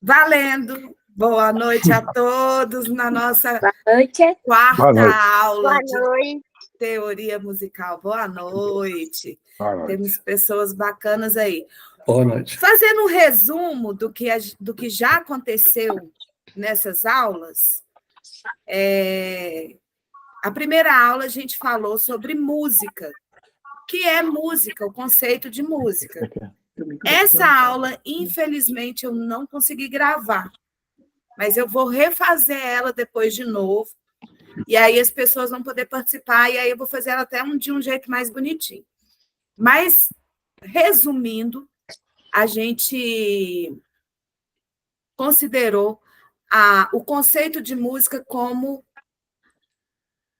Valendo! Boa noite a todos na nossa Boa noite. quarta aula Boa de noite. teoria musical. Boa noite. Boa noite. Temos pessoas bacanas aí. Boa noite. Fazendo um resumo do que já aconteceu nessas aulas, a primeira aula a gente falou sobre música. O que é música? O conceito de música. Essa aula, infelizmente, eu não consegui gravar, mas eu vou refazer ela depois de novo, e aí as pessoas vão poder participar, e aí eu vou fazer ela até de um jeito mais bonitinho. Mas, resumindo, a gente considerou o conceito de música como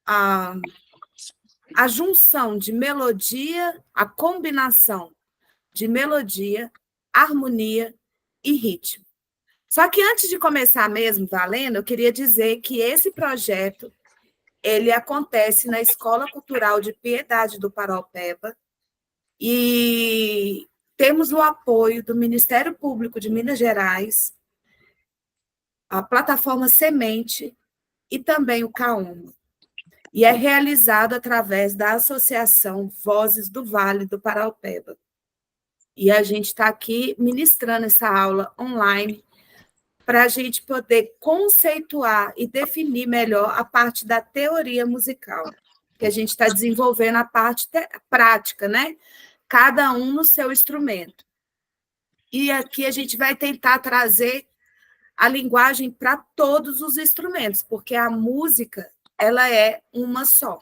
a junção de melodia, a combinação de melodia, harmonia e ritmo. Só que antes de começar mesmo valendo, eu queria dizer que esse projeto ele acontece na Escola Cultural de Piedade do Paraupeba e temos o apoio do Ministério Público de Minas Gerais, a plataforma Semente e também o CAUMA. E é realizado através da Associação Vozes do Vale do Paraupeba. E a gente está aqui ministrando essa aula online para a gente poder conceituar e definir melhor a parte da teoria musical, que a gente está desenvolvendo a parte prática, né? Cada um no seu instrumento. E aqui a gente vai tentar trazer a linguagem para todos os instrumentos, porque a música ela é uma só.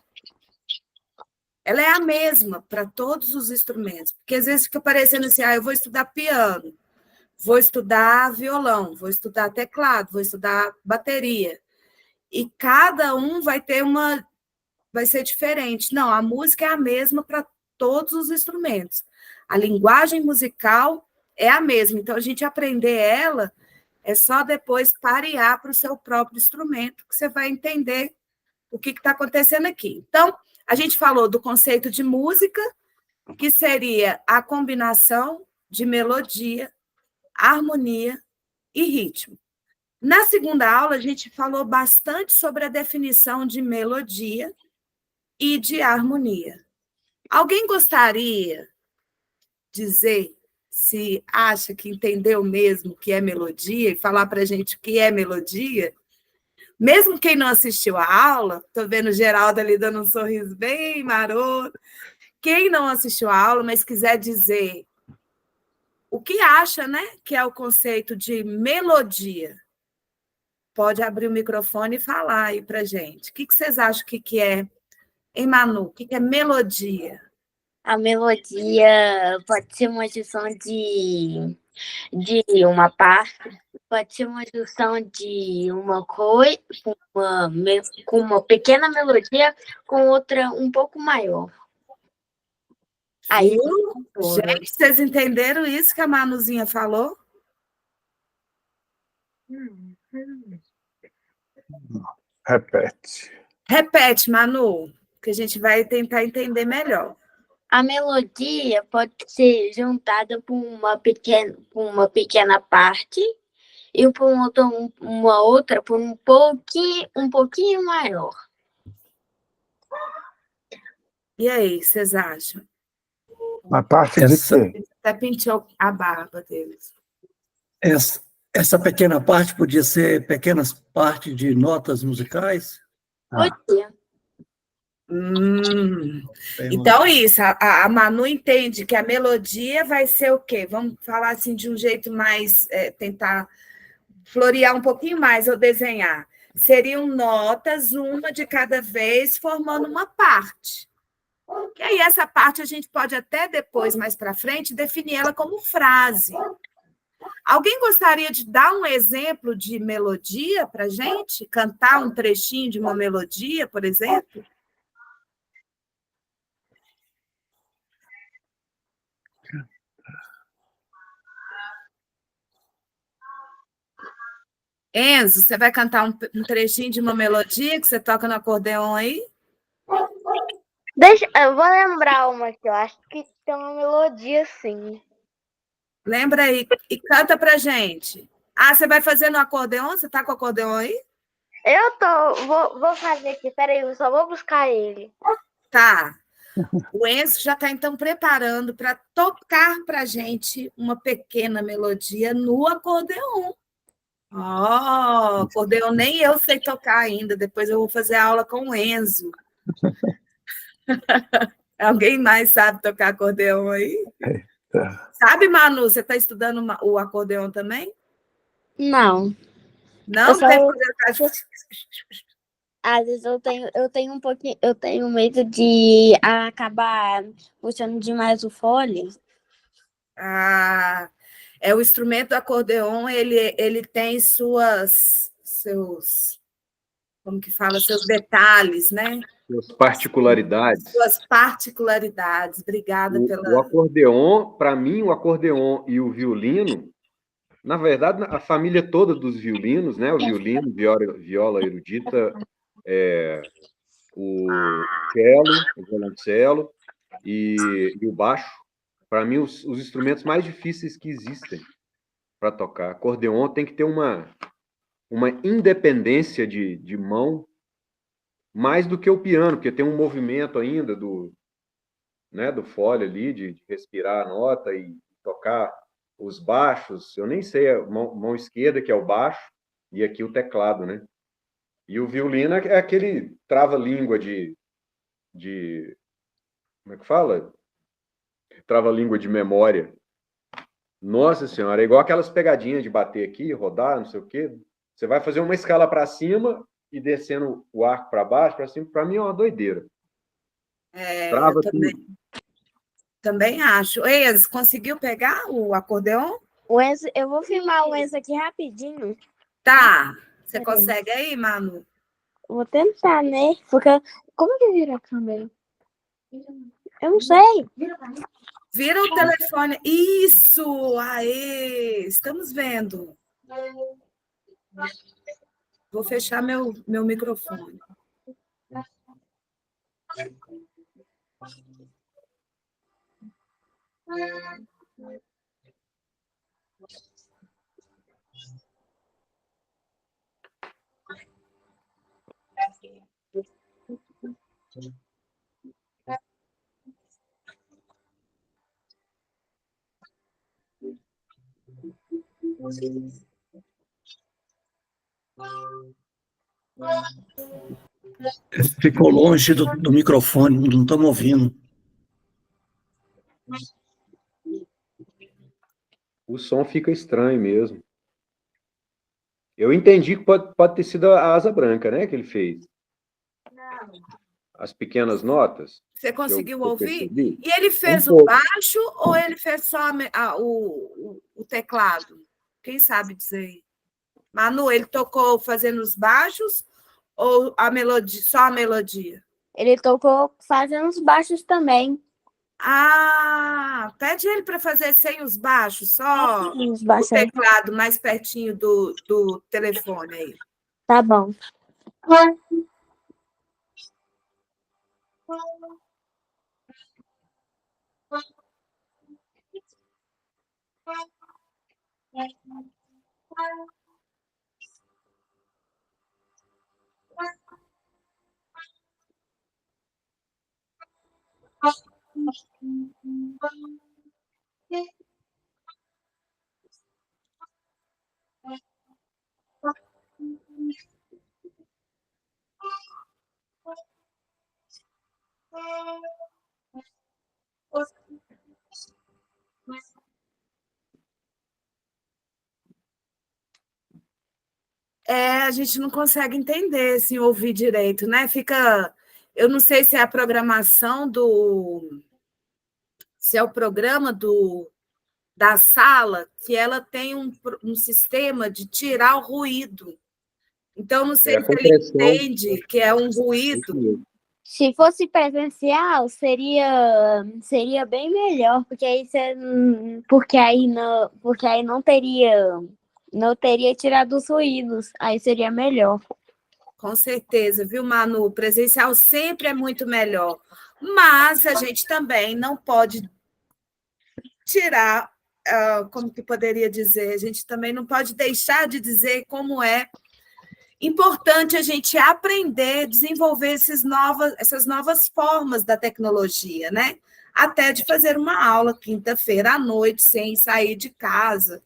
Ela é a mesma para todos os instrumentos, porque às vezes fica parecendo assim, eu vou estudar piano, vou estudar violão, vou estudar teclado, vou estudar bateria. E cada um vai ser diferente. Não, a música é a mesma para todos os instrumentos. A linguagem musical é a mesma. Então, a gente aprender ela é só depois parear para o seu próprio instrumento, que você vai entender o que está acontecendo aqui. Então, a gente falou do conceito de música, que seria a combinação de melodia, harmonia e ritmo. Na segunda aula, a gente falou bastante sobre a definição de melodia e de harmonia. Alguém gostaria de dizer se acha que entendeu mesmo o que é melodia e falar para a gente o que é melodia? Mesmo quem não assistiu a aula, estou vendo o Geraldo ali dando um sorriso bem maroto. Quem não assistiu a aula, mas quiser dizer o que acha, né, que é o conceito de melodia, pode abrir o microfone e falar aí para a gente. O que vocês acham que é, hein, Manu? O que é melodia? A melodia pode ser uma junção de uma parte, pode ser uma junção de uma coisa, com uma pequena melodia, com outra um pouco maior. Aí, gente, vocês entenderam isso que a Manuzinha falou? Repete. Repete, Manu, que a gente vai tentar entender melhor. A melodia pode ser juntada por uma pequena parte e por uma outra por um pouquinho maior. E aí, vocês acham? Na parte de quê? Até pintou a barba deles. Essa pequena parte podia ser pequenas partes de notas musicais? Pode ser. Então, isso, a Manu entende que a melodia vai ser o quê? Vamos falar assim de um jeito mais, tentar florear um pouquinho mais ou desenhar. Seriam notas, uma de cada vez, formando uma parte. E aí, essa parte a gente pode até depois, mais para frente, definir ela como frase. Alguém gostaria de dar um exemplo de melodia para a gente? Cantar um trechinho de uma melodia, por exemplo? Enzo, você vai cantar um trechinho de uma melodia que você toca no acordeão aí? Eu vou lembrar uma que eu acho que tem uma melodia, sim. Lembra aí e canta pra gente. Ah, você vai fazer no acordeon? Você tá com o acordeon aí? Vou fazer aqui, peraí, eu só vou buscar ele. Tá. O Enzo já está, então, preparando para tocar para a gente uma pequena melodia no acordeon. Acordeon nem eu sei tocar ainda, depois eu vou fazer aula com o Enzo. Alguém mais sabe tocar acordeon aí? Tá. Sabe, Manu, você está estudando o acordeon também? Não. Não? Eu só- Tem que fazer... Às vezes eu tenho um pouquinho, eu tenho medo de acabar puxando demais o fole. Ah, o instrumento do acordeon, ele tem seus, como que fala, seus detalhes, né? Suas particularidades. Suas particularidades. Obrigada O acordeon, para mim, o acordeon e o violino, na verdade, a família toda dos violinos, né? O violino, viola erudita, o cello, o violoncelo e o baixo, para mim, os instrumentos mais difíceis que existem para tocar. Acordeon tem que ter uma independência de mão mais do que o piano, porque tem um movimento ainda do fole ali, de respirar a nota e tocar os baixos. Eu nem sei a mão esquerda, que é o baixo, e aqui o teclado, né? E o violino é aquele trava-língua de... Como é que fala? Trava-língua de memória. Nossa Senhora, é igual aquelas pegadinhas de bater aqui, rodar, não sei o quê. Você vai fazer uma escala para cima e descendo o arco para baixo, para cima, para mim é uma doideira. Trava tudo. Também acho. Enzo, conseguiu pegar o acordeon? O Enzo, eu vou filmar o Enzo aqui rapidinho. Tá. Você consegue aí, Manu? Vou tentar, né? Porque como que vira a câmera? Eu não sei. Vira o telefone. Isso! Aê! Estamos vendo. Vou fechar meu microfone. Ficou longe do microfone, não estamos ouvindo. O som fica estranho mesmo. Eu entendi que pode ter sido a asa branca, né, que ele fez. As pequenas notas. Você conseguiu ouvir? Percebi. E ele fez o baixo ou ele fez só o teclado? Quem sabe dizer? Manu, ele tocou fazendo os baixos ou a melodia, só a melodia? Ele tocou fazendo os baixos também. Ah, pede ele para fazer sem os baixos, só Os baixos o teclado mais pertinho do telefone aí. Tá bom. A gente não consegue entender, assim, ouvir direito, né? Fica... Eu não sei se é a programação se é o programa da sala, que ela tem um sistema de tirar o ruído. Então, não sei se ele entende que é um ruído. Se fosse presencial, seria bem melhor, porque aí não teria tirado os ruídos, aí seria melhor. Com certeza, viu, Manu? Presencial sempre é muito melhor, mas a gente também não pode tirar como que poderia dizer? A gente também não pode deixar de dizer como é importante a gente aprender, desenvolver essas novas formas da tecnologia, né? Até de fazer uma aula quinta-feira à noite, sem sair de casa.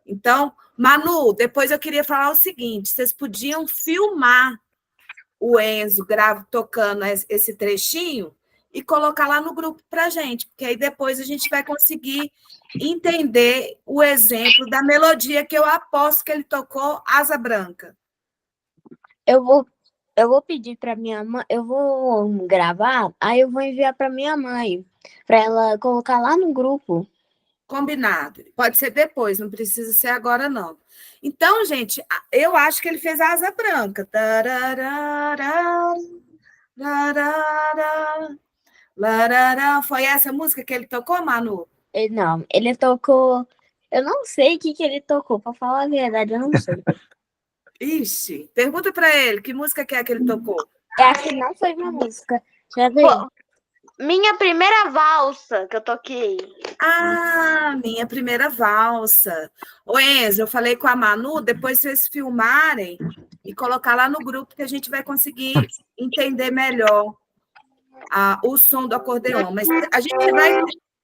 Então, Manu, depois eu queria falar o seguinte: vocês podiam filmar o Enzo tocando esse trechinho e colocar lá no grupo para a gente, porque aí depois a gente vai conseguir entender o exemplo da melodia que eu aposto que ele tocou, Asa Branca. Eu vou pedir para minha mãe, eu vou gravar, aí eu vou enviar para minha mãe, para ela colocar lá no grupo. Combinado. Pode ser depois, não precisa ser agora, não. Então, gente, eu acho que ele fez a Asa Branca. Foi essa música que ele tocou, Manu? Não, ele tocou. Eu não sei o que ele tocou, para falar a verdade, eu não sei. Ixi, pergunta para ele que música que é que ele tocou. Acho que não foi minha música. Já vi. Minha primeira valsa que eu toquei. Ah, minha primeira valsa. Ô, Enzo, eu falei com a Manu, depois vocês filmarem e colocar lá no grupo que a gente vai conseguir entender melhor o som do acordeon. Mas a gente vai...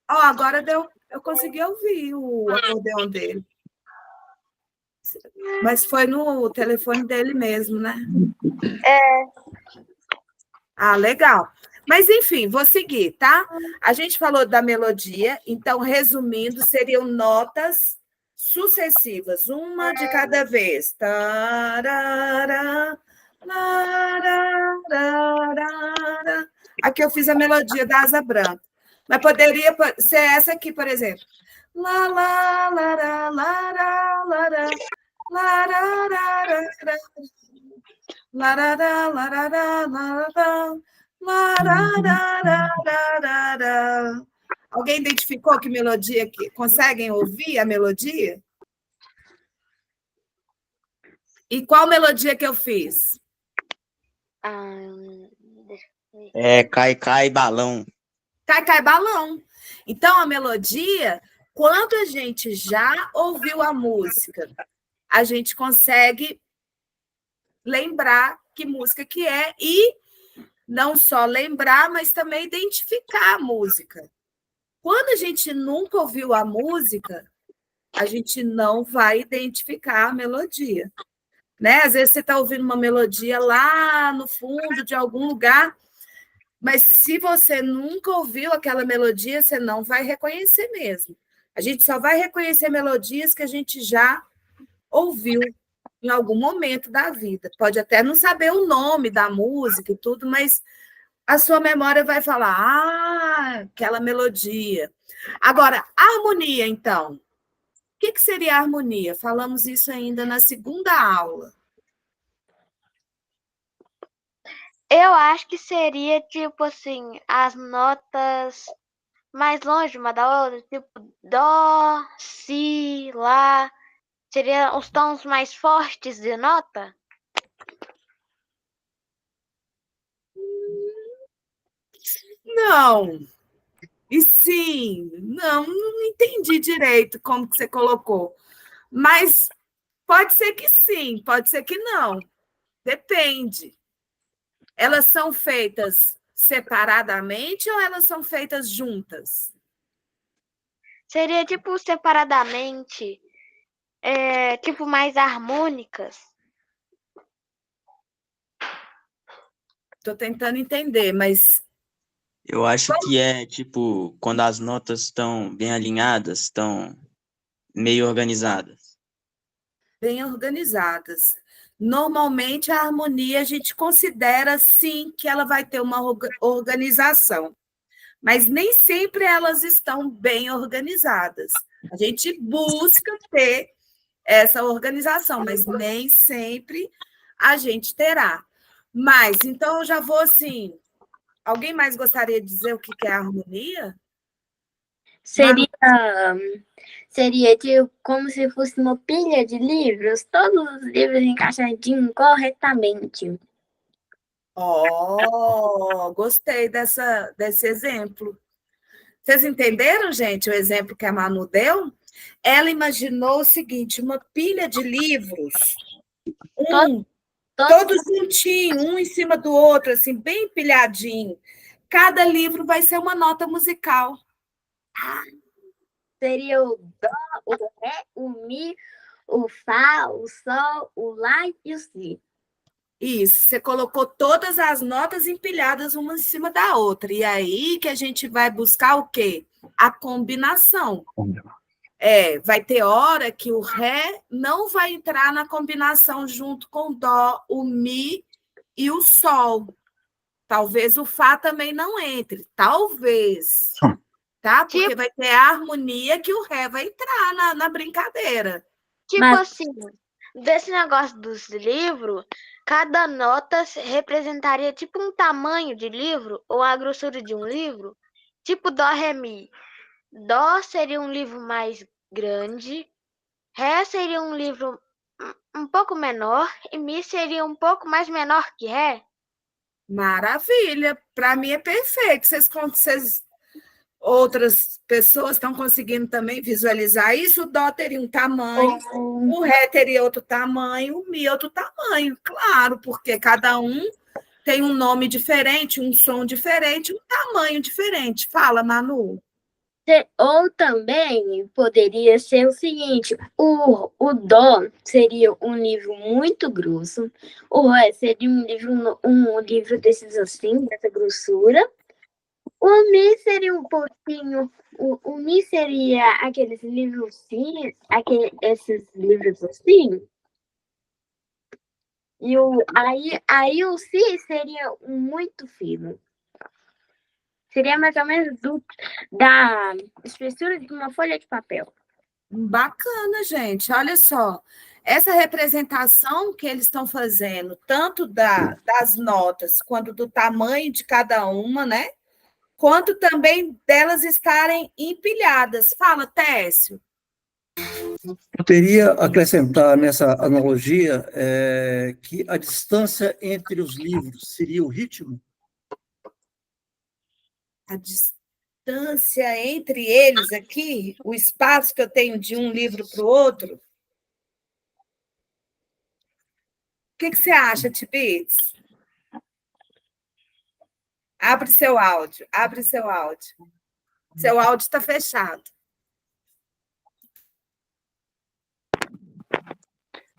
Ó, agora eu consegui ouvir o acordeon dele. Mas foi no telefone dele mesmo, né? Ah, legal. Mas, enfim, vou seguir, tá? A gente falou da melodia, então, resumindo, seriam notas sucessivas, uma de cada vez. Tarará, larararara. Aqui eu fiz a melodia da Asa Branca. Mas poderia ser essa aqui, por exemplo. Lá, lá, lará, lará, lará, larararara, larará, larará, larará. Alguém identificou que melodia que conseguem ouvir a melodia? E qual melodia que eu fiz? Cai, cai, balão. Cai, cai, balão. Então, a melodia, quando a gente já ouviu a música, a gente consegue lembrar que música que é e não só lembrar, mas também identificar a música. Quando a gente nunca ouviu a música, a gente não vai identificar a melodia. Né? Às vezes você está ouvindo uma melodia lá no fundo de algum lugar, mas se você nunca ouviu aquela melodia, você não vai reconhecer mesmo. A gente só vai reconhecer melodias que a gente já ouviu em algum momento da vida. Pode até não saber o nome da música e tudo, mas a sua memória vai falar, aquela melodia. Agora, harmonia, então. O que seria a harmonia? Falamos isso ainda na segunda aula. Eu acho que seria, tipo assim, as notas mais longe uma da outra, tipo dó, si, lá. Seria os tons mais fortes de nota? Não. E sim, não entendi direito como que você colocou. Mas pode ser que sim, pode ser que não. Depende. Elas são feitas separadamente ou elas são feitas juntas? Seria tipo separadamente, tipo mais harmônicas. Estou tentando entender, mas Eu acho que é tipo quando as notas estão bem alinhadas, estão meio organizadas. bem organizadas. Normalmente, a harmonia a gente considera, sim, que ela vai ter uma organização, mas nem sempre elas estão bem organizadas. A gente busca ter essa organização, mas nem sempre a gente terá. Mas, então, eu já vou assim... Alguém mais gostaria de dizer o que é a harmonia? Seria tipo, como se fosse uma pilha de livros, todos os livros encaixadinhos corretamente. Gostei desse exemplo. Vocês entenderam, gente, o exemplo que a Manu deu? Ela imaginou o seguinte, uma pilha de livros, Todo- todos juntinhos, um em cima do outro, assim, bem empilhadinho. Cada livro vai ser uma nota musical. Seria o dó, o ré, o mi, o fá, o sol, o lá e o si. Isso, você colocou todas as notas empilhadas uma em cima da outra. E aí que a gente vai buscar o quê? A combinação. Vai ter hora que o ré não vai entrar na combinação junto com o dó, o mi e o sol. Talvez o fá também não entre. Talvez. Tá? Porque vai ter a harmonia que o ré vai entrar na brincadeira. Tipo Mas- assim, desse negócio dos livros, cada nota representaria tipo um tamanho de livro ou a grossura de um livro. Tipo dó, ré, mi. Dó seria um livro mais grande, ré seria um livro um pouco menor e mi seria um pouco mais menor que ré. Maravilha. Para mim é perfeito. Outras pessoas estão conseguindo também visualizar isso. O dó teria um tamanho, o ré teria outro tamanho, o mi outro tamanho. Claro, porque cada um tem um nome diferente, um som diferente, um tamanho diferente. Fala, Manu. Ou também poderia ser o seguinte: o dó seria um livro muito grosso, o ré seria um livro desses assim, dessa grossura. O mi seria um pouquinho. O mi seria aqueles livros assim, esses livros assim. E aí o si seria muito fino. Seria mais ou menos da espessura de uma folha de papel. Bacana, gente. Olha só. Essa representação que eles estão fazendo, tanto das notas, quanto do tamanho de cada uma, né? Quanto também delas estarem empilhadas. Fala, Técio. Poderia acrescentar nessa analogia que a distância entre os livros seria o ritmo? A distância entre eles aqui, o espaço que eu tenho de um livro para o outro. O que você acha, Tibits? Abre seu áudio, abre seu áudio. Seu áudio está fechado.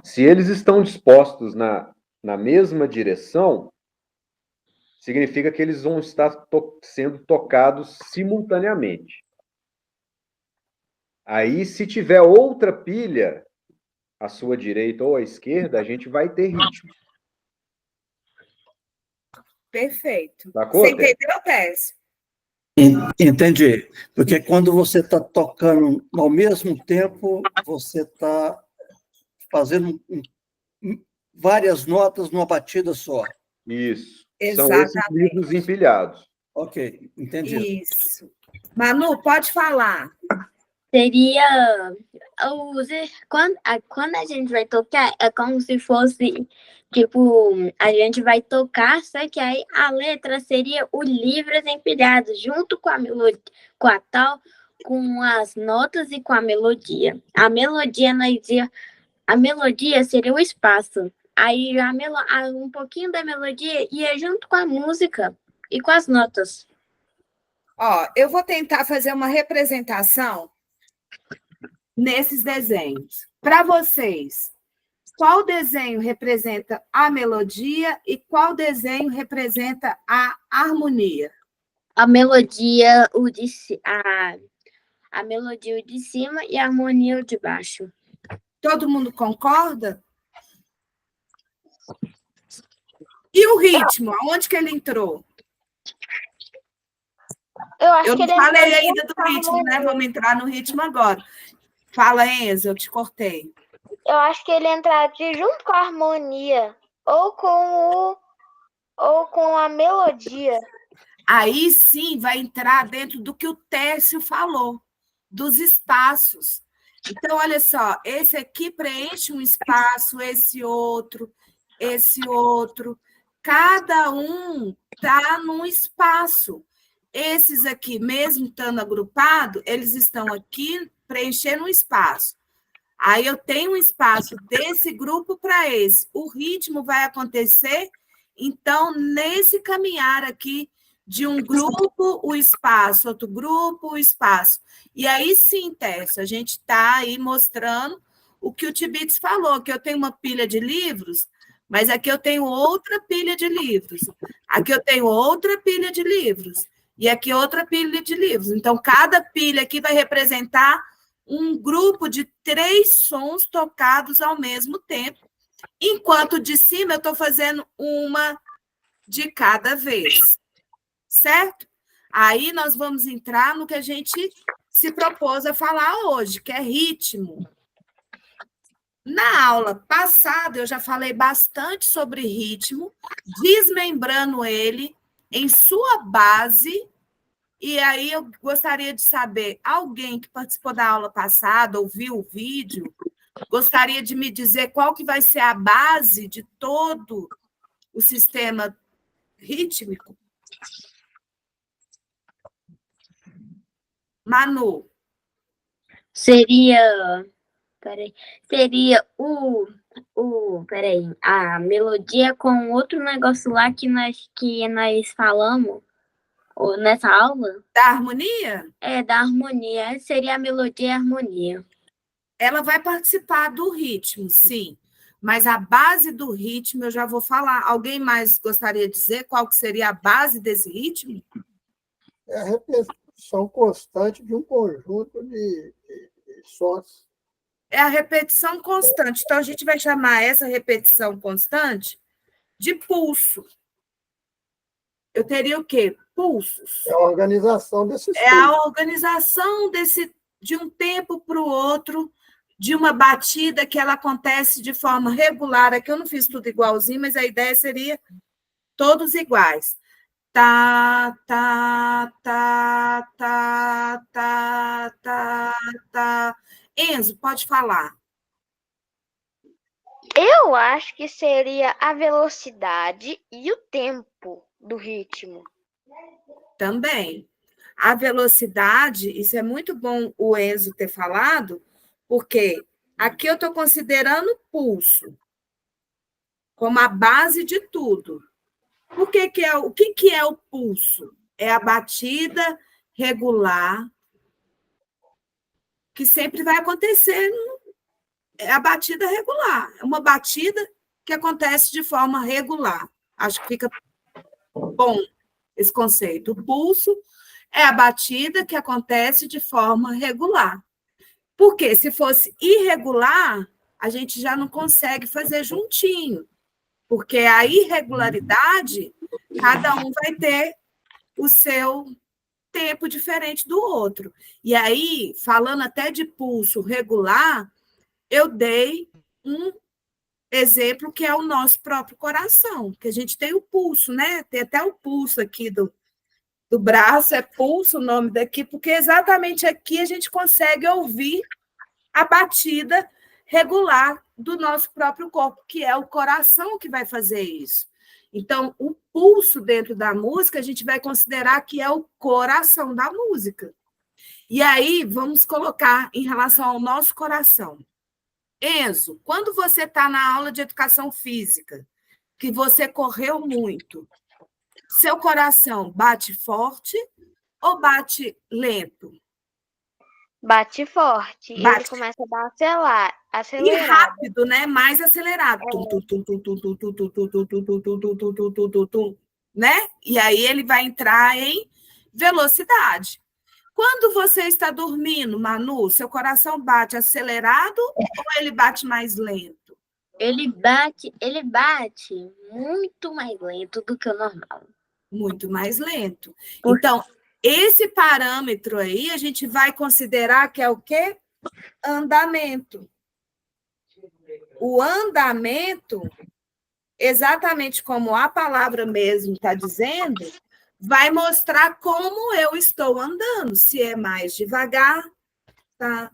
Se eles estão dispostos na mesma direção, significa que eles vão estar sendo tocados simultaneamente. Aí, se tiver outra pilha à sua direita ou à esquerda, a gente vai ter ritmo. Perfeito. Sacou, Você entendeu, Técio? Entendi. Porque quando você está tocando ao mesmo tempo, você está fazendo várias notas numa batida só. Isso. Exatamente. São esses livros empilhados. Ok, entendi. Isso. Manu, pode falar. Seria quando a gente vai tocar, é como se fosse tipo, a gente vai tocar, só que aí a letra seria o livros empilhados junto com a melodia, com as notas e com a melodia. A melodia seria o espaço. Aí um pouquinho da melodia ia junto com a música e com as notas. Ó, eu vou tentar fazer uma representação nesses desenhos. Para vocês, qual desenho representa a melodia e qual desenho representa a harmonia? A melodia, a melodia o de cima e a harmonia o de baixo. Todo mundo concorda? E o ritmo, aonde que ele entrou? Eu acho Eu que não ele falei entrou ainda do ritmo, né? Vamos entrar no ritmo agora. Fala, Enzo, eu te cortei. Eu acho que ele entraria junto com a harmonia ou com a melodia. Aí sim vai entrar dentro do que o Técio falou, dos espaços. Então, olha só, esse aqui preenche um espaço, esse outro. Cada um está num espaço. Esses aqui, mesmo estando agrupado, eles estão aqui preenchendo um espaço. Aí eu tenho um espaço desse grupo para esse. O ritmo vai acontecer, então, nesse caminhar aqui, de um grupo, o espaço, outro grupo, o espaço. E aí sim, Tércio, a gente está aí mostrando o que o Tibits falou, que eu tenho uma pilha de livros, mas aqui eu tenho outra pilha de livros. Aqui eu tenho outra pilha de livros. E aqui outra pilha de livros. Então, cada pilha aqui vai representar um grupo de 3 sons tocados ao mesmo tempo, enquanto de cima eu estou fazendo uma de cada vez, certo? Aí nós vamos entrar no que a gente se propôs a falar hoje, que é ritmo. Na aula passada, eu já falei bastante sobre ritmo, desmembrando ele em sua base. E aí eu gostaria de saber, alguém que participou da aula passada, ouviu o vídeo, gostaria de me dizer qual que vai ser a base de todo o sistema rítmico? Manu. Seria a melodia com outro negócio lá que nós falamos nessa aula. Da harmonia? Da harmonia. Seria a melodia e a harmonia. Ela vai participar do ritmo, sim. Mas a base do ritmo eu já vou falar. Alguém mais gostaria de dizer qual que seria a base desse ritmo? É a repetição constante de um conjunto de sons. É a repetição constante. Então, a gente vai chamar essa repetição constante de pulso. Eu teria o quê? Pulsos. É a organização desses É a organização de um tempo para o outro, de uma batida que ela acontece de forma regular. Aqui eu não fiz tudo igualzinho, mas a ideia seria todos iguais. Tá, tá, tá, tá, tá, tá, tá. Enzo, pode falar. Eu acho que seria a velocidade e o tempo do ritmo. Também. A velocidade, isso é muito bom o Enzo ter falado, porque aqui eu estou considerando o pulso como a base de tudo. O que é o pulso? É a batida regular que sempre vai acontecer. É a batida regular. É uma batida que acontece de forma regular. Acho que fica bom esse conceito. O pulso é a batida que acontece de forma regular. Porque se fosse irregular, a gente já não consegue fazer juntinho. Porque a irregularidade, cada um vai ter o seu tempo diferente do outro. E aí, falando até de pulso regular, eu dei um exemplo que é o nosso próprio coração, que a gente tem o pulso, né? Tem até o pulso aqui do braço, é pulso o nome daqui, porque exatamente aqui a gente consegue ouvir a batida regular do nosso próprio corpo, que é o coração que vai fazer isso. Então, o pulso dentro da música, a gente vai considerar que é o coração da música. E aí, vamos colocar em relação ao nosso coração. Enzo, quando você está na aula de educação física, que você correu muito, seu coração bate forte ou bate lento? Bate forte. E ele começa a dar acelerado. E rápido, né? Mais acelerado. Né? E aí ele vai entrar em velocidade. Quando você está dormindo, Manu, seu coração bate acelerado ou ele bate mais lento? Ele bate muito mais lento do que o normal. Muito mais lento. Então, esse parâmetro aí, a gente vai considerar que é o quê? Andamento. O andamento, exatamente como a palavra mesmo está dizendo, vai mostrar como eu estou andando, se é mais devagar, tá,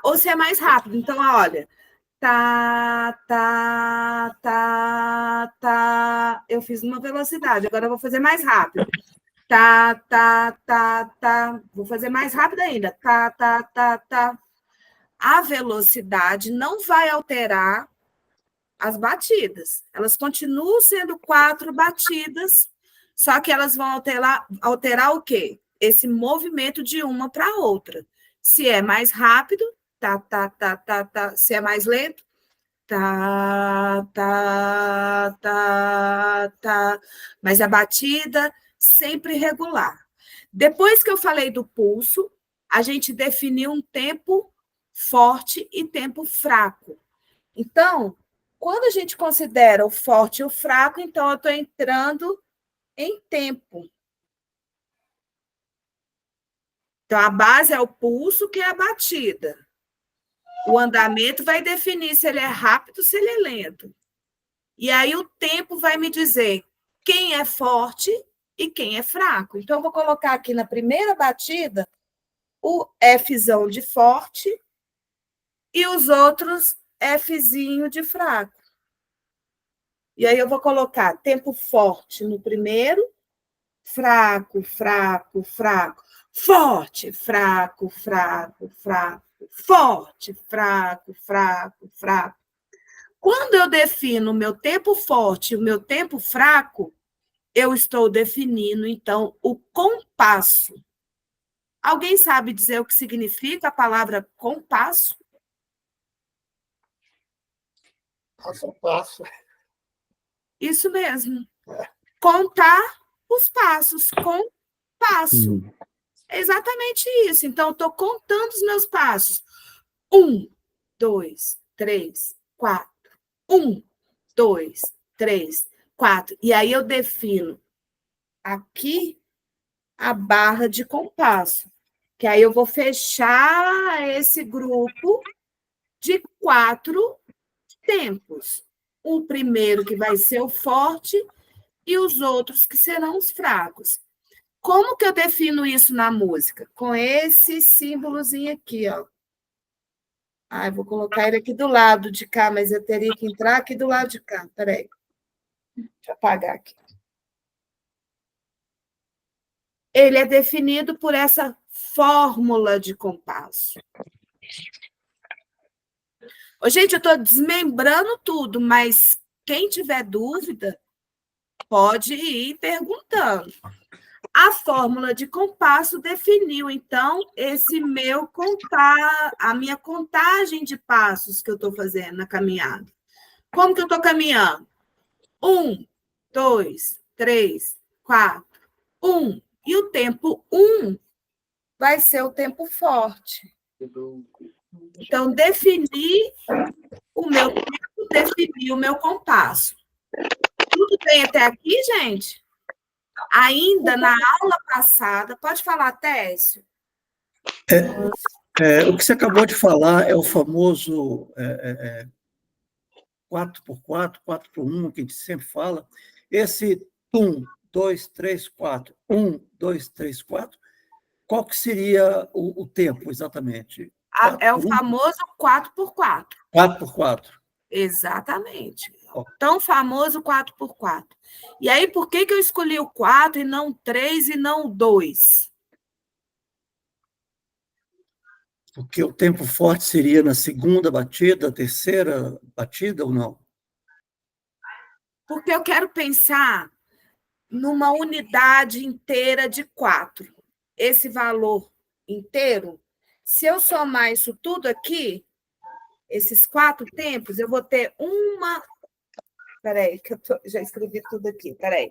ou se é mais rápido. Então, olha, tá. Eu fiz uma velocidade, agora eu vou fazer mais rápido. tá, tá, tá, tá. Vou fazer mais rápido ainda. Tá, tá, tá, tá. A velocidade não vai alterar as batidas. Elas continuam sendo 4 batidas, só que elas vão alterar o quê? Esse movimento de uma para outra. Se é mais rápido, tá, tá, tá, tá, tá. Se é mais lento, tá, tá, tá, tá. Mas a batida sempre regular. Depois que eu falei do pulso, a gente definiu um tempo forte e tempo fraco. Então, quando a gente considera o forte e o fraco, então eu estou entrando em tempo. Então, a base é o pulso, que é a batida. O andamento vai definir se ele é rápido, se ele é lento. E aí o tempo vai me dizer quem é forte e quem é fraco. Então, eu vou colocar aqui na primeira batida o Fzão de forte e os outros Fzinho de fraco. E aí eu vou colocar tempo forte no primeiro, fraco, fraco, fraco, forte, fraco, fraco, fraco, forte, fraco, fraco, fraco. Quando eu defino o meu tempo forte e o meu tempo fraco, eu estou definindo, então, o compasso. Alguém sabe dizer o que significa a palavra compasso? Passo a passo. Isso mesmo. Contar os passos, compasso. É exatamente isso. Então, eu estou contando os meus passos. 1, 2, 3, 4. 1, 2, 3, 4. E aí eu defino aqui a barra de compasso, que aí eu vou fechar esse grupo de 4 tempos. O primeiro que vai ser o forte e os outros que serão os fracos. Como que eu defino isso na música? Com esse símbolozinho aqui, ó. Ah, eu vou colocar ele aqui do lado de cá, mas eu teria que entrar aqui do lado de cá. Peraí. Deixa eu apagar aqui. Ele é definido por essa fórmula de compasso. Ô, gente, eu estou desmembrando tudo, mas quem tiver dúvida, pode ir perguntando. A fórmula de compasso definiu, então, a minha contagem de passos que eu estou fazendo na caminhada. Como que eu estou caminhando? 1, 2, 3, 4, 1. E o tempo 1 vai ser o tempo forte. Então, definir o meu tempo, definir o meu compasso. Tudo bem até aqui, gente? Ainda na aula passada, pode falar, Técio? O que você acabou de falar é o famoso 4x4, 4x1, que a gente sempre fala. Esse 1, 2, 3, 4, 1, 2, 3, 4, qual que seria o tempo exatamente? É o famoso 4x4. 4x4. Exatamente. Tão famoso 4x4. E aí, por que eu escolhi o 4 e não o 3 e não o 2? Porque o tempo forte seria na segunda batida, terceira batida ou não? Porque eu quero pensar numa unidade inteira de 4. Esse valor inteiro, se eu somar isso tudo aqui, esses 4 tempos, eu vou ter uma... Peraí, que já escrevi tudo aqui, peraí.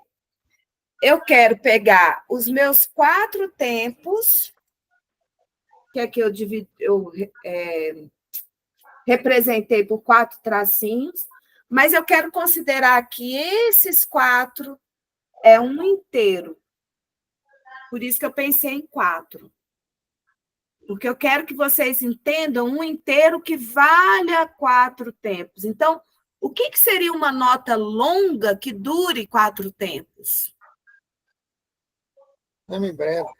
Eu quero pegar os meus 4 tempos, que aqui eu representei por 4 tracinhos, mas eu quero considerar que esses 4 é um inteiro. Por isso que eu pensei em 4. Porque eu quero que vocês entendam um inteiro que valha 4 tempos. Então, o que seria uma nota longa que dure 4 tempos? Semibreve.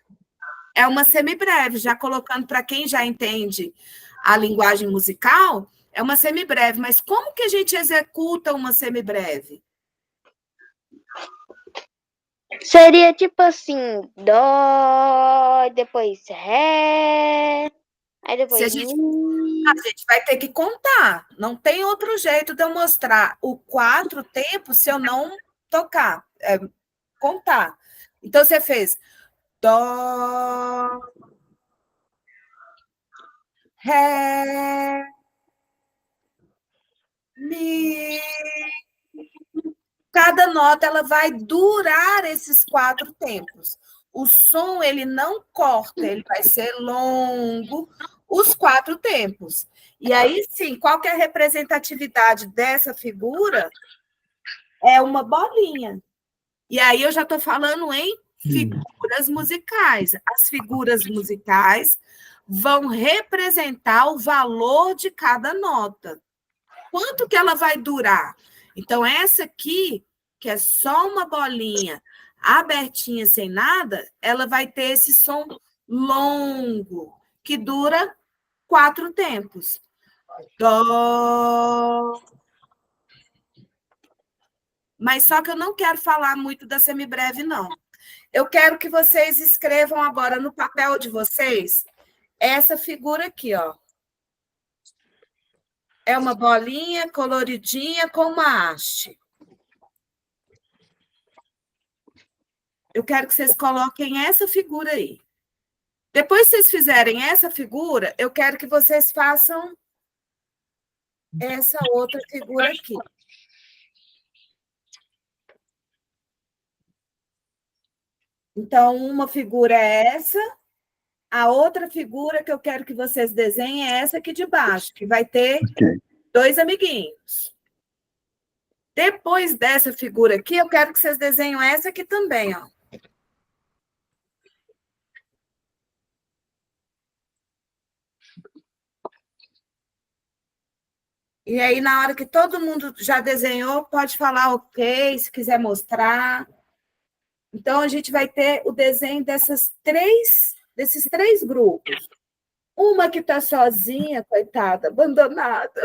É uma semibreve, já colocando para quem já entende a linguagem musical, é uma semibreve. Mas como que a gente executa uma semibreve? Seria tipo assim, dó, depois ré, aí Se a depois gente, mi. a gente vai ter que contar. Não tem outro jeito de eu mostrar o 4 tempos se eu não tocar, contar. Então, você fez dó, ré, mi. Cada nota ela vai durar esses 4 tempos. O som ele não corta, ele vai ser longo os 4 tempos. E aí sim, qual que é a representatividade dessa figura? É uma bolinha. E aí eu já estou falando em figuras musicais. As figuras musicais vão representar o valor de cada nota. Quanto que ela vai durar? Então, essa aqui, que é só uma bolinha abertinha, sem nada, ela vai ter esse som longo, que dura 4 tempos. Dó. Mas só que eu não quero falar muito da semibreve, não. Eu quero que vocês escrevam agora no papel de vocês essa figura aqui, ó. É uma bolinha coloridinha com uma haste. Eu quero que vocês coloquem essa figura aí. Depois que vocês fizerem essa figura, eu quero que vocês façam essa outra figura aqui. Então, uma figura é essa, a outra figura que eu quero que vocês desenhem é essa aqui de baixo, que vai ter 2 amiguinhos. Depois dessa figura aqui, eu quero que vocês desenhem essa aqui também, ó. E aí, na hora que todo mundo já desenhou, pode falar ok, se quiser mostrar. Então, a gente vai ter o desenho desses três grupos. Uma que está sozinha, coitada, abandonada.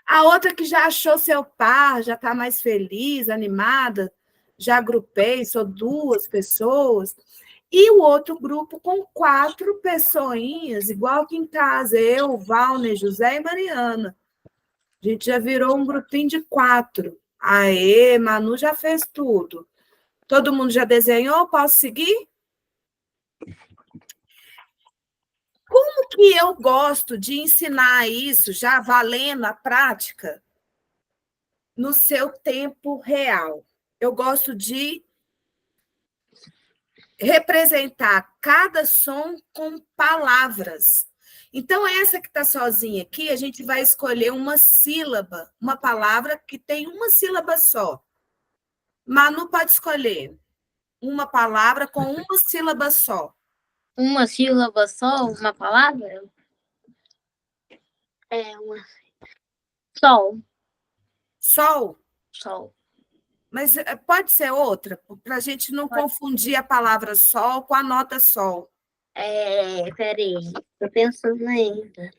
A outra que já achou seu par, já está mais feliz, animada. Já agrupei, sou 2 pessoas. E o outro grupo com 4 pessoinhas, igual aqui em casa, eu, Valner, José e Mariana. A gente já virou um grupinho de 4. Aê, Manu já fez tudo. Todo mundo já desenhou? Posso seguir? Como que eu gosto de ensinar isso, já valendo a prática, no seu tempo real? Eu gosto de representar cada som com palavras. Então, essa que está sozinha aqui, a gente vai escolher uma sílaba, uma palavra que tem uma sílaba só. Manu pode escolher uma palavra com uma sílaba só. Uma sílaba só, uma palavra? Sol. Sol. Sol. Mas pode ser outra, para a gente não confundir a palavra sol com a nota sol. Peraí, tô pensando ainda.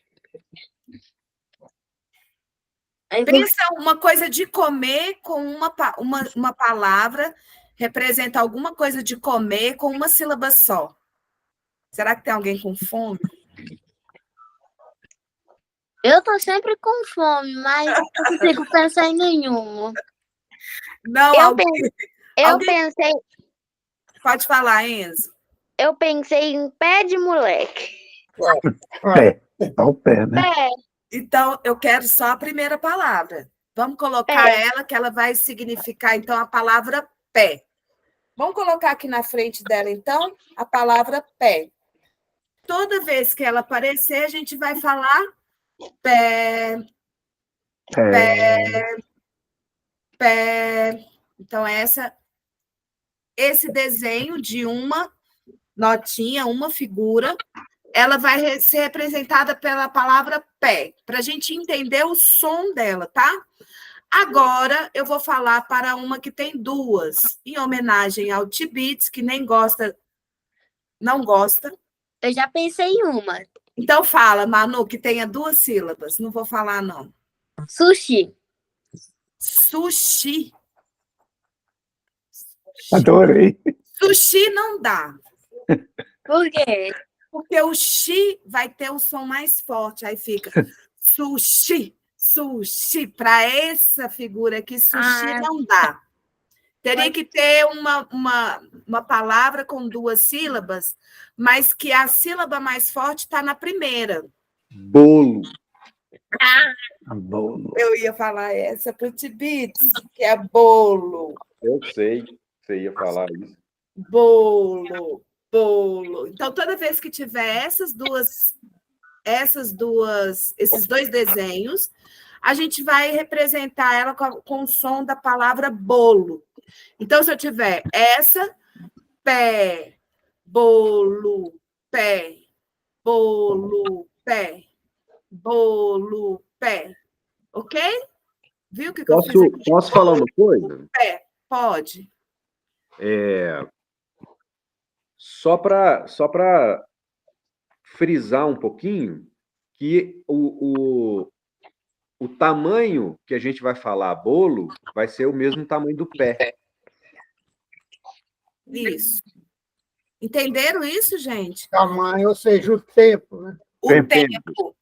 Pensa uma coisa de comer com uma palavra, representa alguma coisa de comer com uma sílaba só. Será que tem alguém com fome? Eu tô sempre com fome, mas eu não consigo pensar em nenhuma. Não, Eu pensei. Pode falar, Enzo. Eu pensei em pé de moleque. Pé. É o pé, né? Pé. Então, eu quero só a primeira palavra. Vamos colocar ela, que ela vai significar, então, a palavra pé. Vamos colocar aqui na frente dela, então, a palavra pé. Toda vez que ela aparecer, a gente vai falar pé, pé, pé. Então, esse desenho de uma notinha, uma figura, ela vai ser representada pela palavra pé, para a gente entender o som dela, tá? Agora, eu vou falar para uma que tem 2, em homenagem ao Tibits, que nem gosta, não gosta. Eu já pensei em uma. Então, fala, Manu, que tenha 2 sílabas. Não vou falar, não. Sushi. Sushi. Adorei. Sushi não dá. Por quê? Porque o chi vai ter um som mais forte. Aí fica sushi, sushi. Para essa figura aqui, sushi não dá. Teria que ter uma palavra com 2 sílabas, mas que a sílaba mais forte está na primeira. Bolo. Bolo. Eu ia falar essa para o Tibits, que é bolo. Eu sei que você ia falar isso. Bolo, bolo. Então, toda vez que tiver esses 2 desenhos, a gente vai representar ela com o som da palavra bolo. Então, se eu tiver essa, pé, bolo, pé, bolo, pé, bolo, pé. Ok? Viu o que eu fiz aqui? Posso falar uma coisa? Pé, pode. Só para frisar um pouquinho que o tamanho que a gente vai falar bolo vai ser o mesmo tamanho do pé. Isso. Entenderam isso, gente? Tamanho, ou seja, o tempo, né? O tempo.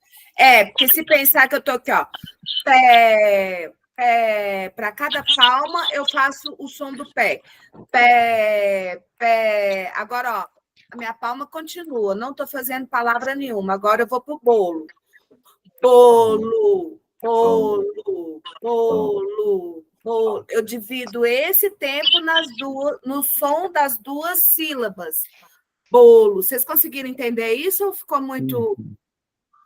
Porque se pensar que eu estou aqui, ó, pé, para cada palma, eu faço o som do pé. Pé, pé. Agora, ó, a minha palma continua, não estou fazendo palavra nenhuma. Agora eu vou para o bolo. Bolo, bolo, bolo, bolo. Eu divido esse tempo no som das 2 sílabas. Bolo. Vocês conseguiram entender isso ou ficou muito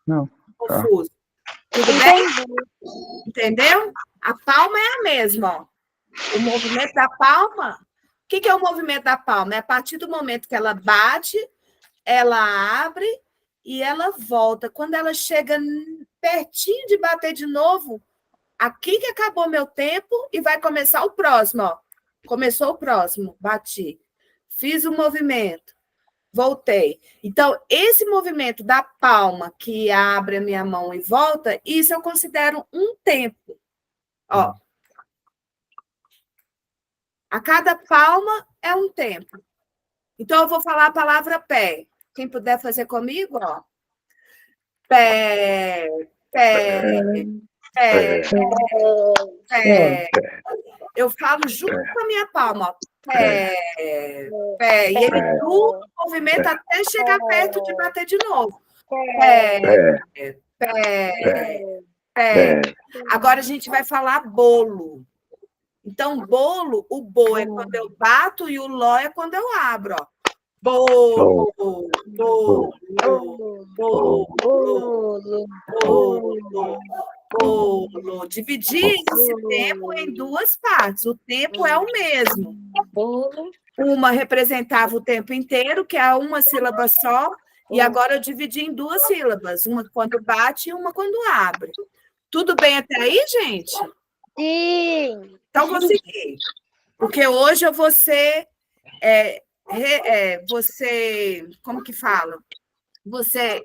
Não. confuso? Tudo bem? Entendeu? A palma é a mesma. Ó. O movimento da palma. O que é o movimento da palma? É a partir do momento que ela bate, ela abre e ela volta. Quando ela chega pertinho de bater de novo, aqui que acabou meu tempo e vai começar o próximo. Ó. Começou o próximo, bati. Fiz o movimento, voltei. Então, esse movimento da palma que abre a minha mão e volta, isso eu considero um tempo. Ó. A cada palma é um tempo. Então, eu vou falar a palavra pé. Quem puder fazer comigo, ó. Pé, pé, pé, pé. Eu falo junto com a minha palma, ó. Pé, pé. E ele movimenta até chegar perto de bater de novo. Pé, pé, pé. Agora a gente vai falar bolo. Então, bolo, o bo é quando eu bato e o ló é quando eu abro, ó. Bolo, bolo, bolo, bolo, bolo. Dividir esse tempo em 2 partes. O tempo é o mesmo. Uma representava o tempo inteiro, que é uma sílaba só, e agora eu dividi em 2 sílabas. Uma quando bate e uma quando abre. Tudo bem até aí, gente? Sim. Então, consegui. Porque hoje eu vou ser... como que fala? Você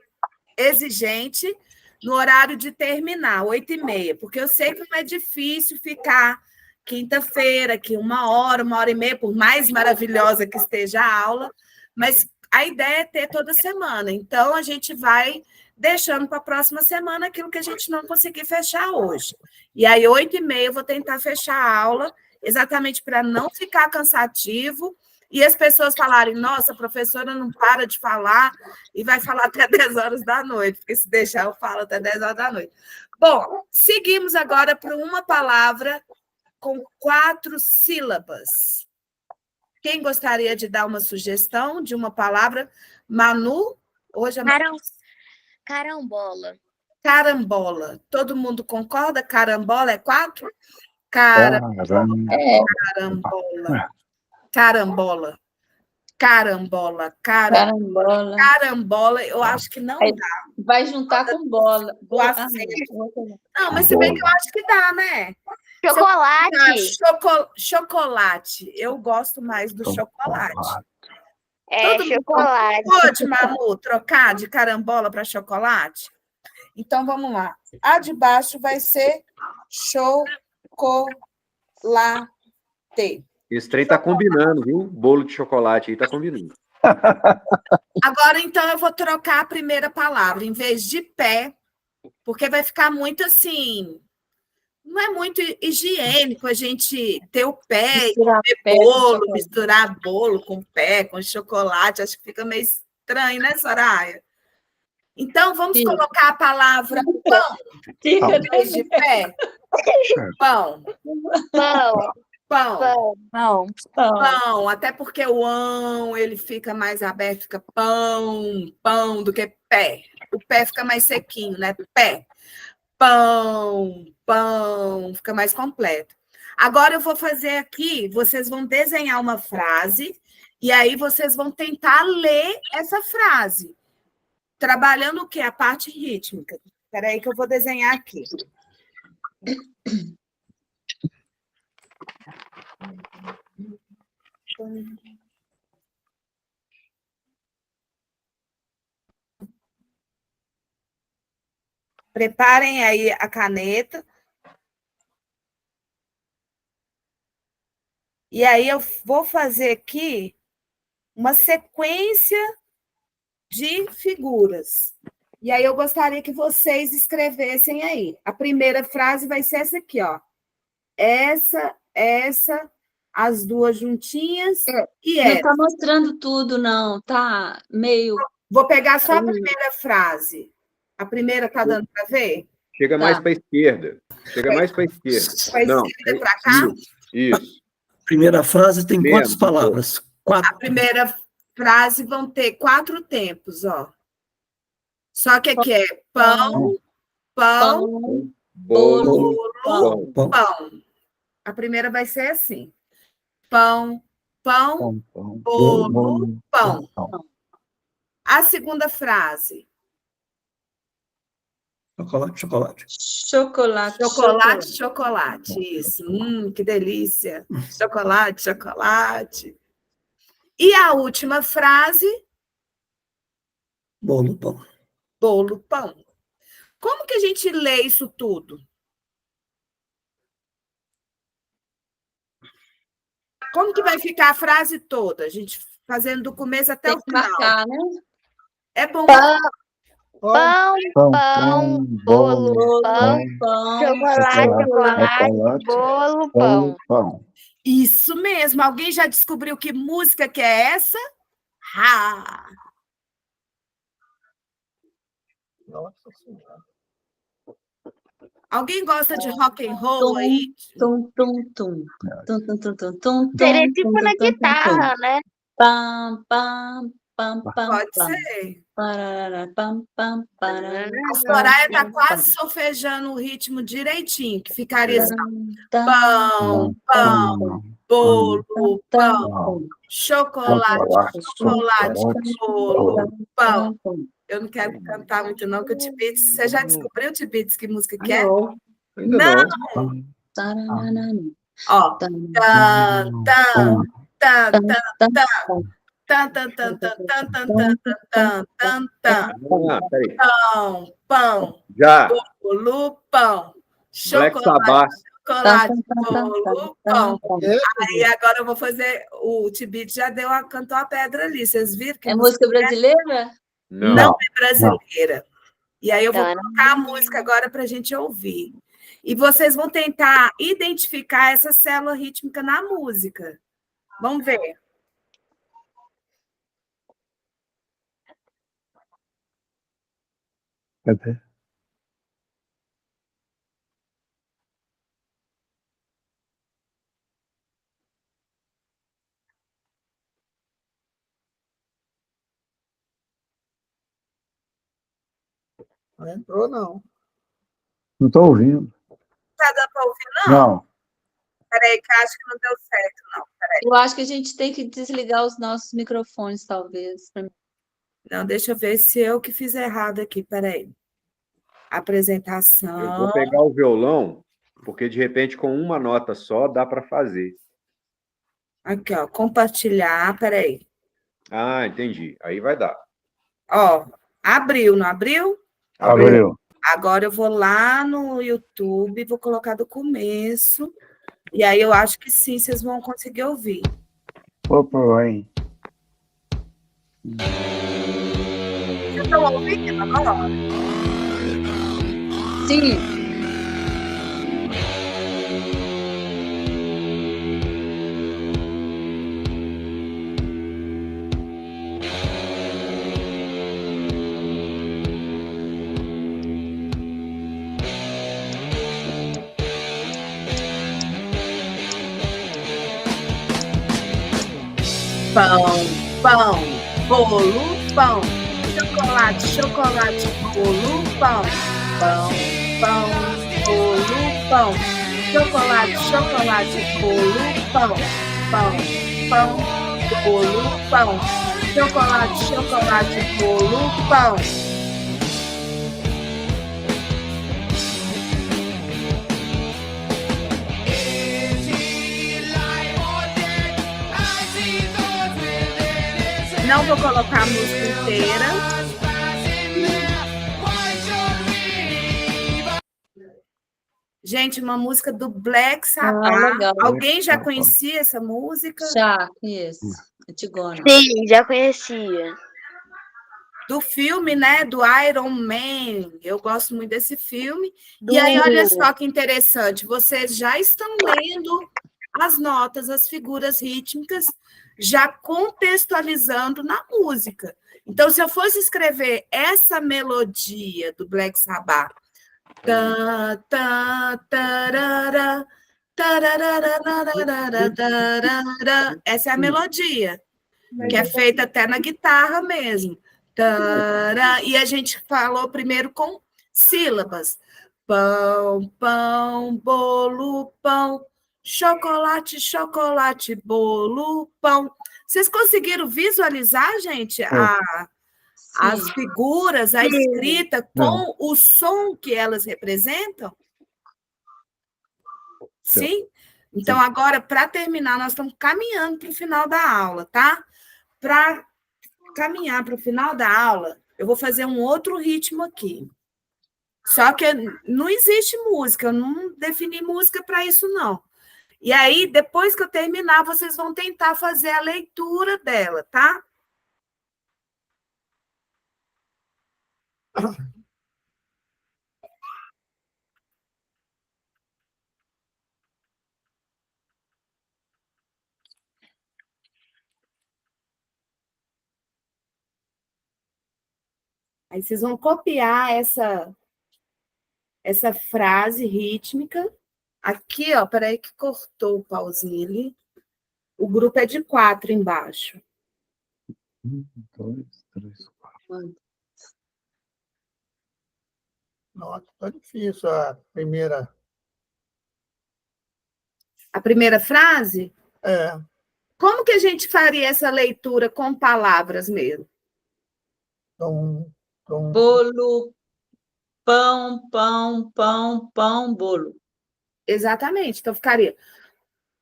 exigente no horário de terminar, 8h30, porque eu sei que não é difícil ficar quinta-feira, que 1h, 1h30, por mais maravilhosa que esteja a aula, mas a ideia é ter toda semana. Então, a gente vai deixando para a próxima semana aquilo que a gente não conseguir fechar hoje. E aí, 8h30, eu vou tentar fechar a aula, exatamente para não ficar cansativo, e as pessoas falarem, nossa, a professora não para de falar e vai falar até 10 horas da noite, porque se deixar eu falo até 10 horas da noite. Bom, seguimos agora para uma palavra com 4 sílabas. Quem gostaria de dar uma sugestão de uma palavra? Manu? Hoje é Carambola. Carambola. Todo mundo concorda? Carambola é 4? Carambola. Carambola. Carambola. Carambola. Carambola, eu acho que não dá. Vai juntar com bola. O acento. Não, mas se bem que eu acho que dá, né? Chocolate. Chocolate. Eu gosto mais do chocolate. É, chocolate. Pode, Manu, trocar de carambola para chocolate? Então, vamos lá. A de baixo vai ser chocolate. Esse trem tá combinando, viu? Bolo de chocolate aí tá combinando. Agora, então, eu vou trocar a primeira palavra. Em vez de pé, porque vai ficar muito assim... Não é muito higiênico a gente ter o pé e Misturar comer pé com bolo, chocolate. misturar bolo com pé, com chocolate. Acho que fica meio estranho, né, Soraya? Então, vamos Fica. colocar a palavra pão Fica, em vez de pé. Pão, Pão, pão, pão, Não. pão. pão. Até porque o ão, ele fica mais aberto, fica pão, pão, do que pé. O pé fica mais sequinho, né? Pé. Pão, pão, fica mais completo. Agora eu vou fazer aqui, vocês vão desenhar uma frase e aí vocês vão tentar ler essa frase, trabalhando o quê? A parte rítmica. Espera aí que eu vou desenhar aqui. Preparem aí a caneta. E aí eu vou fazer aqui uma sequência de figuras. E aí eu gostaria que vocês escrevessem aí. A primeira frase vai ser essa aqui, ó. Essa, as duas juntinhas e Não essa. está mostrando tudo, não. Tá meio. Vou pegar só a primeira frase. A primeira tá dando para ver? Chega Tá. mais para a esquerda. Chega mais para a esquerda. Para a Não, esquerda, para cá? Isso. Primeira frase tem quantas Menos, palavras? A 4. primeira frase vão ter 4 tempos, ó. Só que aqui é pão, pão, Pão, Bolo, bolo, pão. pão. A primeira vai ser assim. Pão, pão, Pão, pão, bolo, bolo, pão. pão. A segunda frase. Chocolate, chocolate. chocolate. Chocolate, chocolate. Isso. Que delícia. Chocolate, chocolate. E a última frase, Bolo, pão. bolo, pão. Como que a gente lê isso tudo? Como que vai ficar a frase toda? A gente fazendo do começo até Tem o que final. marcar, né? É bom. pão, Pão, Pão, pão, pão, bolo, bolo, pão, Pão, chocolate, chocolate, chocolate, bolo, pão, pão. pão. Isso mesmo. Alguém já descobriu que música que é essa? Ah! Nossa Senhora. Alguém gosta de rock and roll aí? Tum, tum, tum. Tum, tum, tum, tum, tum, Seria tum, tipo tum, na tum, tum, tum. guitarra, né? Pam, pam, pam, pam, Pode pam. ser. Parará, pam, pam, parará, A Soraya está quase solfejando o ritmo direitinho, que ficaria assim, pão, pão, bolo, pão, chocolate, chocolate, bolo, pão. Eu não quero cantar muito não, que o Tibits... Você já descobriu, Tibits, que música que é? Não, ainda Não! não. Ó. Tan, tan, tan, tan, tan, tan, tan, tan, tan, tan, tan, tan, tan, tan. Ah, peraí. Pão, pão, Já. bolo, pão, Black chocolate, Sabbath. chocolate, bolo, pão. Esse, Aí agora eu vou fazer, o Tibit já cantou a pedra ali, vocês viram? Que É música é? brasileira? Não. Não é brasileira. E aí eu vou Não. colocar a música agora para a gente ouvir. E vocês vão tentar identificar essa célula rítmica na música. Vamos ver. Cadê? não entrou, não. Não estou ouvindo. Tá dando para ouvir, não? Não. Peraí, que acho que não deu certo, não. Eu acho que a gente tem que desligar os nossos microfones, talvez. Não, deixa eu ver se eu que fiz errado aqui, peraí. Eu Apresentação. vou pegar o violão, porque de repente com uma nota só dá para fazer. Aqui, ó, compartilhar, peraí. Ah, entendi. Aí vai dar. Ó, abriu, não abriu? Abriu. Agora eu vou lá no YouTube, vou colocar do começo. E aí eu acho que sim, vocês vão conseguir ouvir. Opa, hein? Vocês estão ouvindo agora? Sim. Pão, pão, bolo, pão, chocolate, chocolate, bolo, pão, pão, pão, bolo, pão, chocolate, chocolate, bolo, pão, pão, pão, bolo, pão, chocolate, chocolate, bolo, pão. Não vou colocar a música inteira. Gente, uma música do Black Sabbath. legal. Alguém já conhecia essa música? Já, conheço. Antigona. Sim, já conhecia. Do filme, né? Do Iron Man. Eu gosto muito desse filme. E aí, olha só que interessante. Vocês já estão lendo as notas, as figuras rítmicas, já contextualizando na música. Então, se eu fosse escrever essa melodia do Black Sabbath, tá, tá, tarara, tarararararararararara, essa é a melodia, que é feita até na guitarra mesmo. Tará, e a gente falou primeiro com sílabas. Pão, pão, bolo, pão. Chocolate, chocolate, bolo, pão. Vocês conseguiram visualizar, gente, as Sim. figuras, a escrita com o som que elas representam? Sim? Então, agora, para terminar, nós estamos caminhando para o final da aula, tá? Para caminhar para o final da aula, eu vou fazer um outro ritmo aqui. Só que não existe música, eu não defini música para isso, não. E aí, depois que eu terminar, vocês vão tentar fazer a leitura dela, tá? Aí vocês vão copiar essa frase rítmica. Aqui, ó, peraí que cortou o pauzinho ali. O grupo é de 4 embaixo. 1, 2, 3, 4. Nossa, tá difícil a primeira. A primeira frase? É, Como que a gente faria essa leitura com palavras mesmo? então, Bolo, pão, pão, pão, pão, bolo. Exatamente. Então, ficaria...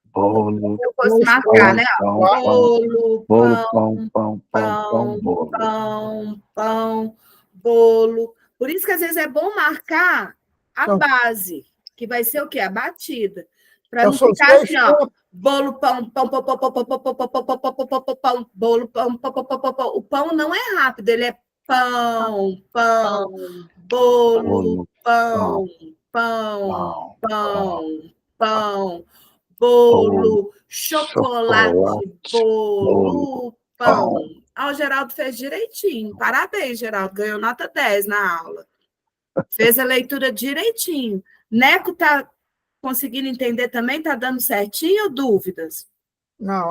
Bolo, Eu posso marcar, né? pão, Bolo, bolo, pão, pão, pão, bolo. pão, pão, bolo. Por isso que, às vezes, é bom marcar a Então- base, que vai ser o quê? A batida. Para então não são ficar 6 assim, ó. tempos. Bolo, pão, pão, pão, pão, pão, pão, pão, pão, pão, pão, pão, pão, pão, pão, pão, bolo, pão, pão, pão, pão, pão, pão. O pão não é rápido, ele é pão, pão, bolo, pão, pão, pão, pão, bolo, chocolate, bolo, pão. Ah, o Geraldo fez direitinho. Parabéns, Geraldo. Ganhou nota 10 na aula. Fez a leitura direitinho. Neco está conseguindo entender também? Está dando certinho ou dúvidas? Não,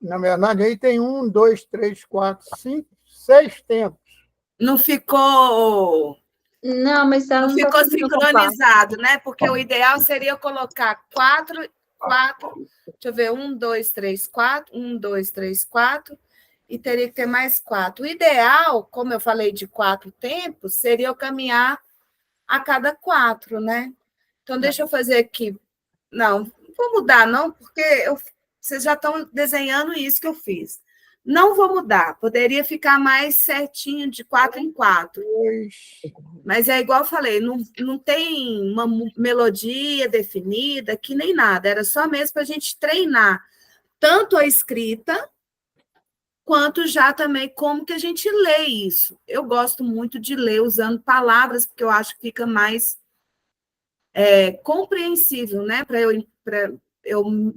na verdade, aí tem 1, 2, 3, 4, 5, 6 tempos. Não ficou... Não, mas ela Não não tá ficou fazendo compasso. sincronizado, né? Porque o ideal seria colocar 4, deixa eu ver, 1, 2, 3, 4, 1, 2, 3, 4, e teria que ter mais 4. O ideal, como eu falei de 4 tempos, seria eu caminhar a cada 4, né? Então, deixa eu fazer aqui. Não vou mudar, não, porque vocês já estão desenhando isso que eu fiz. Não vou mudar, poderia ficar mais certinho, de 4 em 4. Mas é igual eu falei, não tem uma melodia definida aqui, nem nada. Era só mesmo para a gente treinar tanto a escrita, quanto já também como que a gente lê isso. Eu gosto muito de ler usando palavras, porque eu acho que fica mais compreensível, né? Para eu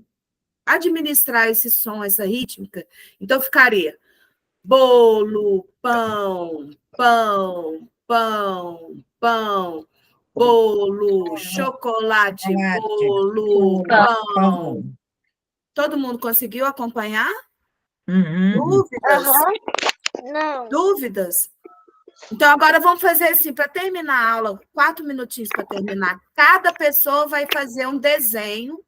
administrar esse som, essa rítmica. Então, ficaria bolo, pão, pão, pão, pão, bolo, chocolate, bolo, pão. Todo mundo conseguiu acompanhar? Dúvidas? Não. Dúvidas? Então, agora vamos fazer assim, para terminar a aula, 4 minutinhos para terminar. Cada pessoa vai fazer um desenho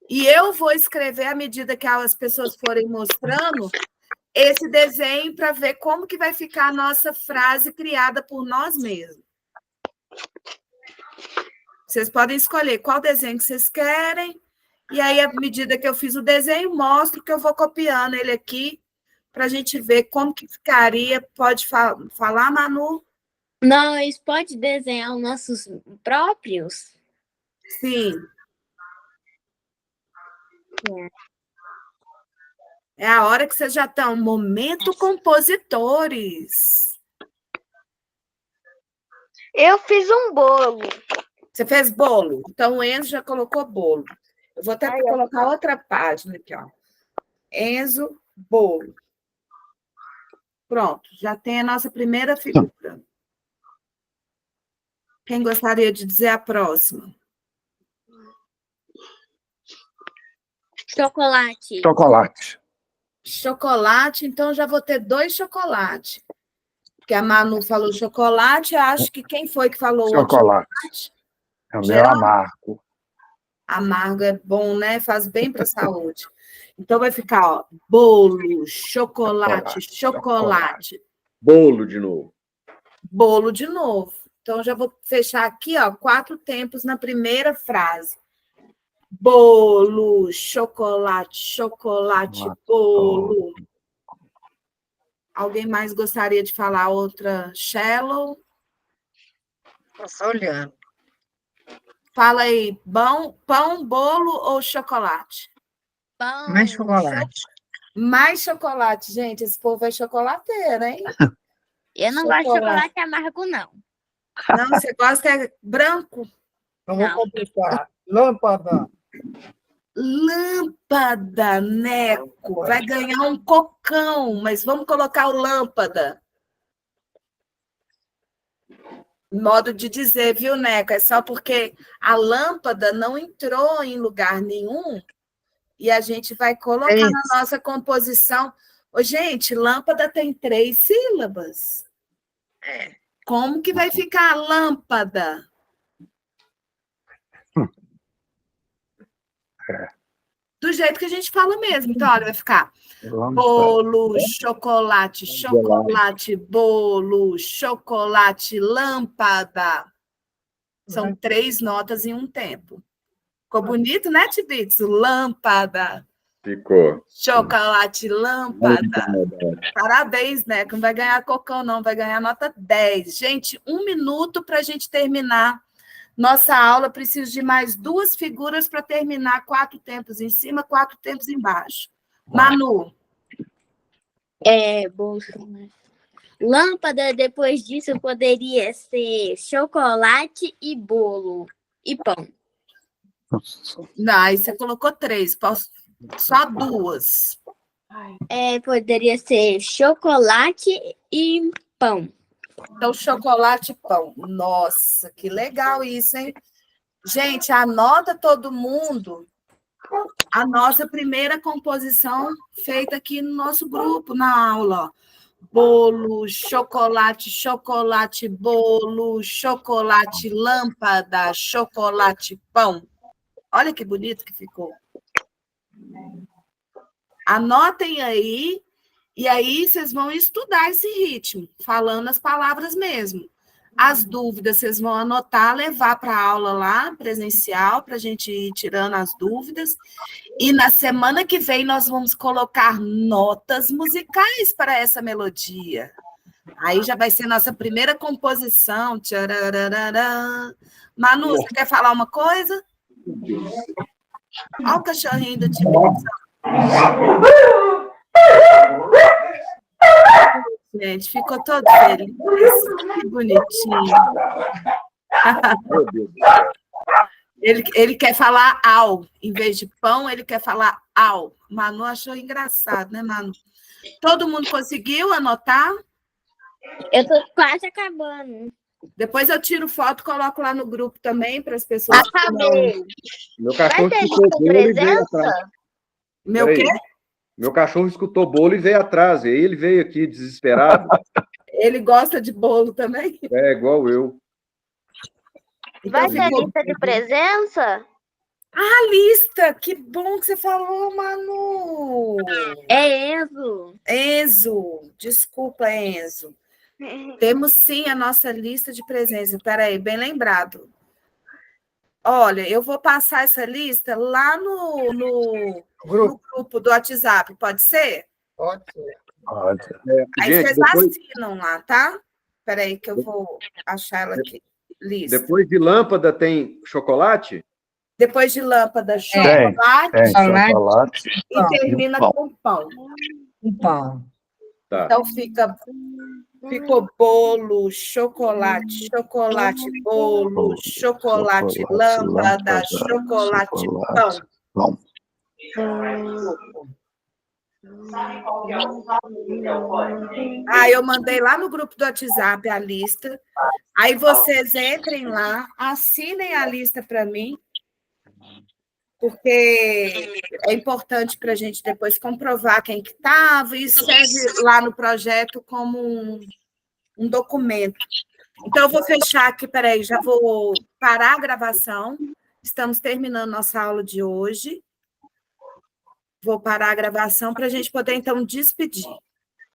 e eu vou escrever, à medida que as pessoas forem mostrando, esse desenho para ver como que vai ficar a nossa frase criada por nós mesmos. Vocês podem escolher qual desenho que vocês querem, e aí, à medida que eu fiz o desenho, mostro que eu vou copiando ele aqui, para a gente ver como que ficaria. Pode falar, Manu? Nós pode desenhar os nossos próprios? Sim. É a hora que vocês já estão. Momento compositores. Eu fiz um bolo. Você fez bolo? Então, o Enzo já colocou bolo. Eu vou até colocar outra página aqui, ó. Enzo, bolo. Pronto, já tem a nossa primeira figura. Quem gostaria de dizer a próxima? Chocolate. Chocolate. Chocolate, então já vou ter 2 chocolates. Porque a Manu falou chocolate, acho que quem foi que falou Chocolate. chocolate? É o meu amargo. Amargo é bom, né? Faz bem para a saúde. Então vai ficar, ó, bolo, chocolate, chocolate. Bolo de novo. Bolo de novo. Então já vou fechar aqui, ó, 4 tempos na primeira frase. Bolo, chocolate, chocolate, bolo. Alguém mais gostaria de falar outra? Shallow? Estou olhando. Fala aí, pão, bolo ou chocolate? Pão. Mais chocolate. Mais chocolate, gente. Esse povo é chocolateiro, hein? Eu não gosto de chocolate amargo, não. Não, você gosta é branco? Então, vou complicar. Lâmpada. Lâmpada, Neco. Vai ganhar um cocão, mas vamos colocar o lâmpada. Modo de dizer, viu, Neco? É só porque a lâmpada não entrou em lugar nenhum e a gente vai colocar na nossa composição. Ô, gente, lâmpada tem 3 sílabas. Como que vai ficar a lâmpada? Do jeito que a gente fala mesmo. Então, olha, vai ficar bolo, chocolate, chocolate, bolo, chocolate, lâmpada. São 3 notas em um tempo. Ficou bonito, né, Tibits? Lâmpada. Ficou. Chocolate, lâmpada. Parabéns, né? Não vai ganhar cocão, não. Vai ganhar nota 10. Gente, 1 minuto para a gente terminar nossa aula. Preciso de mais 2 figuras para terminar 4 tempos em cima, 4 tempos embaixo. Manu. Bolsa. Lâmpada, depois disso, poderia ser chocolate e bolo. E pão. Não, aí você colocou 3. Só 2. Poderia ser chocolate e pão. Então, chocolate e pão. Nossa, que legal isso, hein? Gente, anota todo mundo a nossa primeira composição feita aqui no nosso grupo, na aula. Ó. Bolo, chocolate, chocolate, bolo, chocolate, lâmpada, chocolate, pão. Olha que bonito que ficou. Anotem aí, e aí vocês vão estudar esse ritmo, falando as palavras mesmo. As dúvidas vocês vão anotar, levar para a aula lá, presencial, para a gente ir tirando as dúvidas. E na semana que vem nós vamos colocar notas musicais para essa melodia. Aí já vai ser nossa primeira composição. Tcharararã. Manu, você quer falar uma coisa? Olha o cachorrinho do time. Gente, ficou todo feliz. Que bonitinho. Ele quer falar au. Em vez de pão, ele quer falar au. Manu achou engraçado, né, Manu? Todo mundo conseguiu anotar? Eu tô quase acabando. Depois eu tiro foto e coloco lá no grupo também, para as pessoas. Acabei. Meu Vai cachorro ter escutou lista de bolo e veio atrás. presença? Meu Peraí. quê? Meu cachorro escutou bolo e veio atrás. E aí ele veio aqui desesperado. Ele gosta de bolo também? É igual eu. Vai Então, ter lista de presença? a lista! Que bom que você falou, Manu! É Enzo. Enzo, desculpa, Enzo. Temos sim a nossa lista de presença. Peraí, bem lembrado. Olha, eu vou passar essa lista lá no grupo do WhatsApp, pode ser? Pode ser. Pode. Aí Gente, vocês depois, assinam lá, tá? Peraí que eu vou achar ela aqui. Lista. depois de lâmpada tem chocolate? Depois de lâmpada, Tem chocolate chocolate. e termina pão. com pão. Então, Tá. Então ficou bolo, chocolate, bolo, chocolate, lâmpada, chocolate, pão. Pão. Eu mandei lá no grupo do WhatsApp a lista. Aí vocês entrem lá, assinem a lista para mim, porque é importante para a gente depois comprovar quem que estava, e serve lá no projeto como um documento. Então, eu vou fechar aqui, peraí, já vou parar a gravação. Estamos terminando nossa aula de hoje. Vou parar a gravação para a gente poder, então, despedir.